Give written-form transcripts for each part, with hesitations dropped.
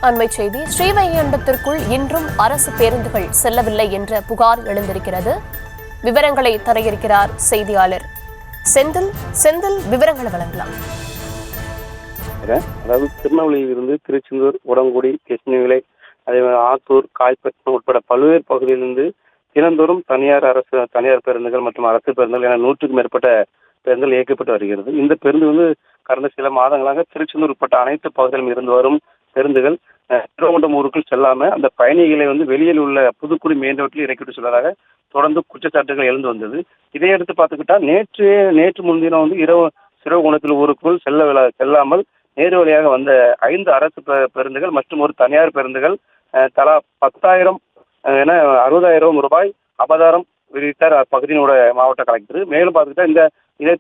அண்மை செய்தி. ஸ்ரீவைகுண்டத்திற்குள் இன்றும் அரசு பேருந்துகள் செல்லவில்லை என்ற புகார் எழுந்திருக்கிறது. விவரங்களை தர இருக்கிறார் செய்தியாளர் செந்தில். விவரங்களை வழங்கலாம். அதாவது திருநெல்வேலியில் இருந்து திருச்செந்தூர், உடங்குடி, கிருஷ்ணகிரி, அதேமாதிரி ஆத்தூர், காய்பட்டினம் உட்பட பல்வேறு பகுதியிலிருந்து தினந்தோறும் தனியார் பேருந்துகள் மற்றும் அரசு பேருந்துகள் என 100க்கும் மேற்பட்ட பேருந்துகள் இயக்கப்பட்டு வருகிறது. இந்த பேருந்து கடந்த சில மாதங்களாக திருச்செந்தூர் உட்பட்ட அனைத்து பகுதிகளிலும் இருந்து வரும் பேருந்துகள் ஸ்ரீவைகுண்டம் ஊருக்குள் செல்லாம அந்த பயணிகளை வெளியில் உள்ள புதுக்குடி மெயின் ரோட்டில் இறக்கிவிட்டு செல்வதாக தொடர்ந்து குற்றச்சாட்டுகள் எழுந்து வந்தது. இதையடுத்து பார்த்துக்கிட்டா நேற்று முன்தினம் இரவு ஸ்ரீவைகுண்டத்தில் ஊருக்குள் செல்லாமல் நேரு வழியாக வந்த 5 அரசு பேருந்துகள் மற்றும் ஒரு தனியார் பேருந்துகள் தலா 10,000 என 60,000 ரூபாய் அபதாரம் விதித்தார் அப்பகுதியினோட மாவட்ட கலெக்டர். மேலும் பார்த்துக்கிட்டா இதை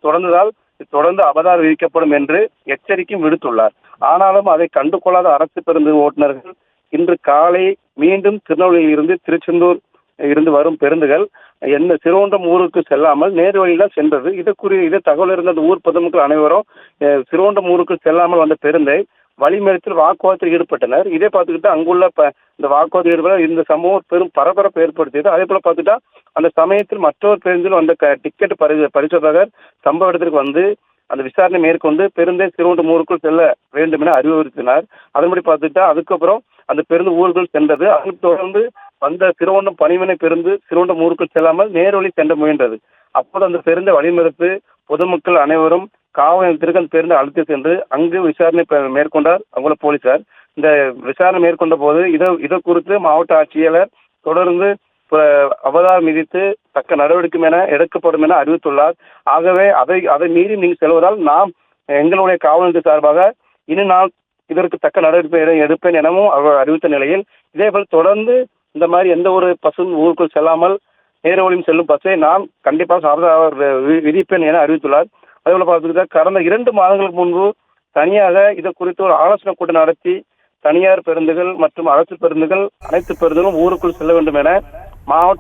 தொடர்ந்து அபதாரம் விதிக்கப்படும் என்று எச்சரிக்கையும் விடுத்துள்ளார். ஆனாலும் அதை கண்டுகொள்ளாத அரசு பேருந்து ஓட்டுநர்கள் இன்று காலை மீண்டும் திருநெல்வேலியில் இருந்து திருச்செந்தூர் இருந்து வரும் பேருந்துகள் ஸ்ரீவைகுண்டம் ஊருக்கு செல்லாமல் நேரு வழியில சென்றது. இது தகவல் இருந்த அந்த ஊர் பொதுமக்கள் அனைவரும் ஸ்ரீவைகுண்டம் ஊருக்கு செல்லாமல் வந்த பேருந்தை வழிமறித்தில் வாக்குவாதத்தில் ஈடுபட்டனர். இதே பார்த்துக்கிட்டா அங்குள்ள இந்த வாக்குவாதத்தில் ஈடுபட இந்த சம்பவம் பெரும் பரபரப்பு ஏற்படுத்தியது. அதே போல பார்த்துட்டா அந்த சமயத்தில் மற்றொரு பேருந்தில் வந்த டிக்கெட் பரிசோதகர் சம்பவ இடத்திற்கு வந்து அந்த விசாரணை மேற்கொண்டு பேருந்தை ஸ்ரீவைகுண்டம் ஊருக்குள் செல்ல வேண்டும் என அறிவுறுத்தினார். அதன்படி பார்த்துட்டா அதுக்கப்புறம் அந்த பேருந்து ஊருக்குள் சென்றது. அதற்கு தொடர்ந்து வந்த ஸ்ரீவைகுண்டம் பணிமனை பேருந்து ஸ்ரீவைகுண்டம் ஊருக்குள் செல்லாமல் நேரு வழி சென்ற முயன்றது. அப்போது அந்த பேருந்தை வழிமறித்து பொதுமக்கள் அனைவரும் காவல் நிலையத்திற்கு அந்த பேருந்து அழைத்து சென்று அங்கு விசாரணை மேற்கொண்டார் அவங்கள போலீசார். இந்த விசாரணை மேற்கொண்ட போது இதை குறித்து மாவட்ட ஆட்சியாளர் தொடர்ந்து அபதாரம் விதித்து தக்க நடவடிக்கை என எடுக்கப்படும் என அறிவித்துள்ளார். ஆகவே அதை மீறி நீங்கள் செல்வதால் நாம் எங்களுடைய காவல் நிலைய சார்பாக இனி நான் இதற்கு தக்க நடவடிக்கை எடுப்பேன் எனவும் அவர் அறிவித்த நிலையில் இதேபோல் தொடர்ந்து இந்த மாதிரி எந்த ஒரு பஸ்ஸும் ஊருக்குள் செல்லாமல் நேரு வழியும் செல்லும் பஸ்ஸை நான் கண்டிப்பாக அபதாரம் விதிப்பேன் என அறிவித்துள்ளார். அதேபோல பார்த்துக்கிட்டா கடந்த 2 மாதங்களுக்கு முன்பு தனியாக இது குறித்து ஒரு ஆலோசனை கூட்டம் நடத்தி தனியார் பேருந்துகள் மற்றும் அரசு பேருந்துகள் அனைத்து பேருந்துகளும் ஊருக்குள் செல்ல வேண்டும் என மாவட்ட